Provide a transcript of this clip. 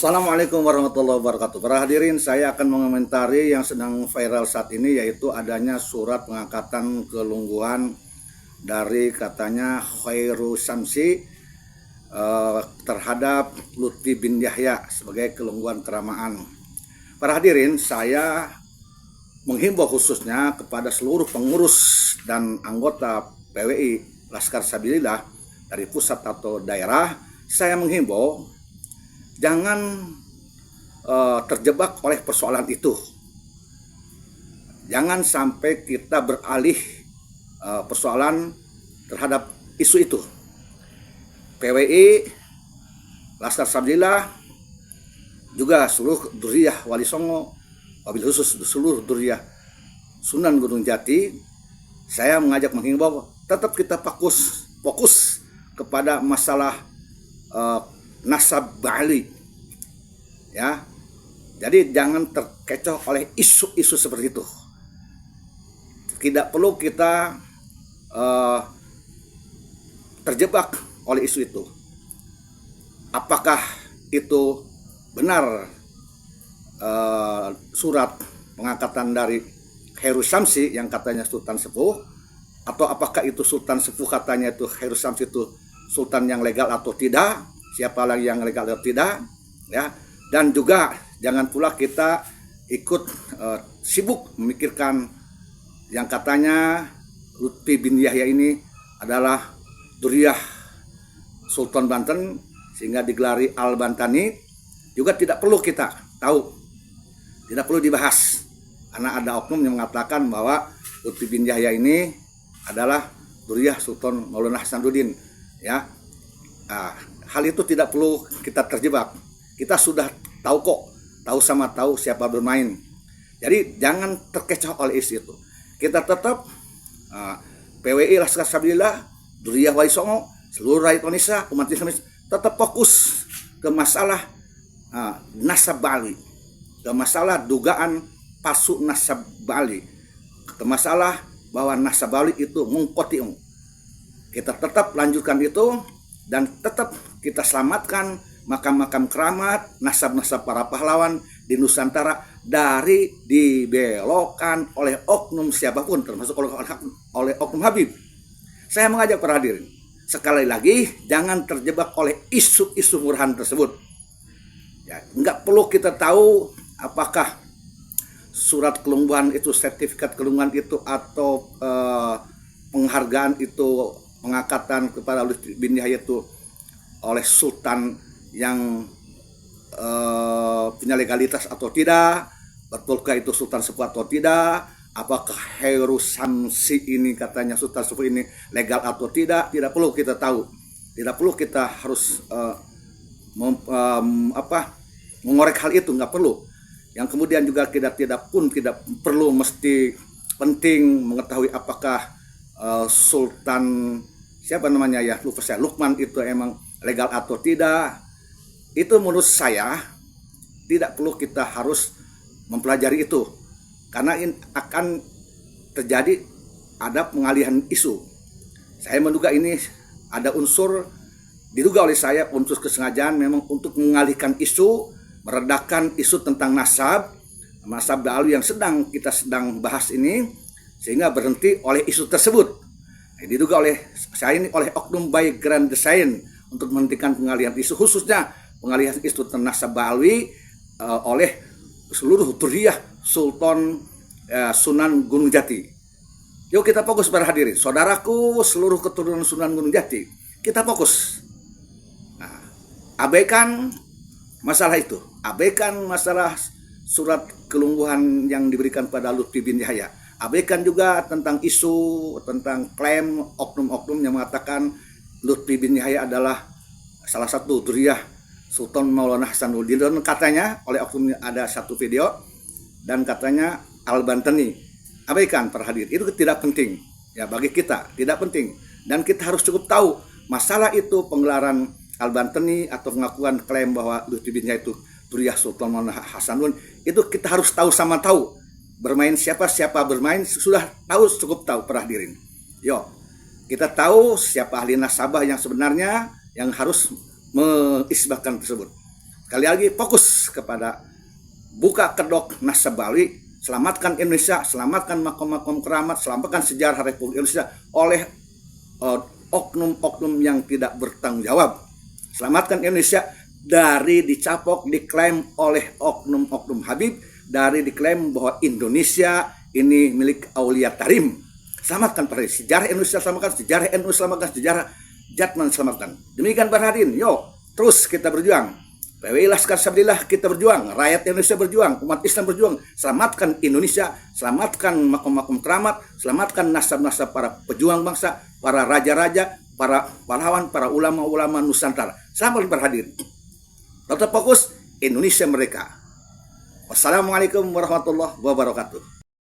Assalamualaikum warahmatullahi wabarakatuh. Para hadirin, saya akan mengomentari yang sedang viral saat ini, yaitu adanya surat pengangkatan kelungguhan dari katanya Khairu Samsi terhadap Lutfi bin Yahya sebagai kelungguhan keramaan. Para hadirin, saya menghimbau khususnya kepada seluruh pengurus dan anggota PWI Laskar Sabilillah dari pusat atau daerah. Saya menghimbau jangan terjebak oleh persoalan itu. Jangan sampai kita beralih persoalan terhadap isu itu. PWI Laskar Sabilillah juga seluruh Duriyah Wali Songo, wabil khusus seluruh Duriyah Sunan Gunung Jati, saya mengajak menghimbau tetap kita fokus kepada masalah nasab Ba'li, ya. Jadi jangan terkecoh oleh isu-isu seperti itu. Tidak perlu kita terjebak oleh isu itu. Apakah itu benar surat pengangkatan dari Khairu Samsi yang katanya Sultan Sepuh, atau apakah itu Sultan Sepuh katanya itu Khairu Samsi itu sultan yang legal atau tidak, siapa lagi yang legal atau tidak, ya. Dan juga jangan pula kita ikut sibuk memikirkan yang katanya Lutfi bin Yahya ini adalah Duriyah Sultan Banten sehingga digelari Al-Bantani. Juga tidak perlu kita tahu, tidak perlu dibahas, karena ada oknum yang mengatakan bahwa Lutfi bin Yahya ini adalah Duriyah Sultan Maulana Hasanuddin, ya. Nah, hal itu tidak perlu kita terjebak. Kita sudah tahu kok, tahu siapa bermain. Jadi jangan terkecoh oleh isu itu. Kita tetap PWI Laskar Sabilillah, Duriyah Wali Songo, seluruh rakyat Indonesia, umat Islam tetap fokus ke masalah nasab Ba'li, ke masalah dugaan palsu nasab Ba'li, ke masalah bahwa nasab Ba'li itu mungkotiung. Kita tetap lanjutkan itu dan tetap kita selamatkan makam-makam keramat, nasab-nasab para pahlawan di Nusantara dari dibelokkan oleh oknum siapapun, termasuk oleh oknum Habib. Saya mengajak para hadirin, sekali lagi jangan terjebak oleh isu-isu murahan tersebut. Ya, nggak perlu kita tahu apakah surat kelungguhan itu, sertifikat kelungguhan itu, atau penghargaan itu, pengangkatan kepada Lutfi bin Yahya itu oleh sultan yang punya legalitas atau tidak, betulkah itu Sultan Sepuh atau tidak, apakah Khairu Samsi ini katanya Sultan Sepuh ini legal atau tidak perlu kita tahu, tidak perlu kita harus mengorek hal itu, nggak perlu. Yang kemudian juga tidak perlu mesti penting mengetahui apakah Sultan siapa namanya ya, lupa saya, Lukman itu emang legal atau tidak. Itu menurut saya tidak perlu kita harus mempelajari itu, karena akan terjadi ada pengalihan isu. Saya menduga ini ada diduga oleh saya unsur kesengajaan memang untuk mengalihkan isu, meredakan isu tentang nasab Ba'li yang kita sedang bahas ini, sehingga berhenti oleh isu tersebut. Diduga oleh saya ini oleh oknum by grand design untuk menghentikan pengalihan isu, khususnya pengalihan isu tentang nasab Ba'li oleh seluruh Duriyah Sultan Sunan Gunung Jati. Yuk kita fokus para hadirin, saudaraku seluruh keturunan Sunan Gunung Jati, kita fokus. Abaikan masalah itu, abaikan masalah surat kelungguhan yang diberikan pada Lutfi bin Yahya. Abaikan juga tentang isu, tentang klaim oknum-oknum yang mengatakan Lutfi bin Yahya adalah salah satu Duriyah Sultan Maulana Hasanuddin, dan katanya oleh oknum ada satu video dan katanya Al-Bantani. Abaikan para hadirin, itu tidak penting ya, bagi kita tidak penting, dan kita harus cukup tahu masalah itu, penggelaran Al-Bantani atau pengakuan klaim bahwa Lutfi bin Yahya itu Duriyah Sultan Maulana Hasanuddin, itu kita harus tahu sama tahu. Bermain siapa bermain sudah tahu, cukup tahu para hadirin. Yo, kita tahu siapa ahli nasabah yang sebenarnya yang harus mengisbahkan tersebut. Sekali lagi fokus kepada buka kedok Nasab Bali, selamatkan Indonesia, selamatkan makom-makom keramat, selamatkan sejarah Republik Indonesia oleh oknum-oknum yang tidak bertanggung jawab. Selamatkan Indonesia dari dicapok, diklaim oleh oknum-oknum Habib, dari diklaim bahwa Indonesia ini milik Aulia Karim. Selamatkan sejarah Indonesia, selamatkan sejarah NU, selamatkan sejarah Jatman, selamatkan. Demikian Berhadin, yuk terus kita berjuang. PWI Laskar Sabilillah kita berjuang, rakyat Indonesia berjuang, umat Islam berjuang, selamatkan Indonesia, selamatkan makom-makom keramat, selamatkan nasab-nasab para pejuang bangsa, para raja-raja, para pahlawan, para ulama-ulama Nusantara. Selamat berhadir. Tetap fokus Indonesia mereka. Wassalamualaikum warahmatullahi wabarakatuh.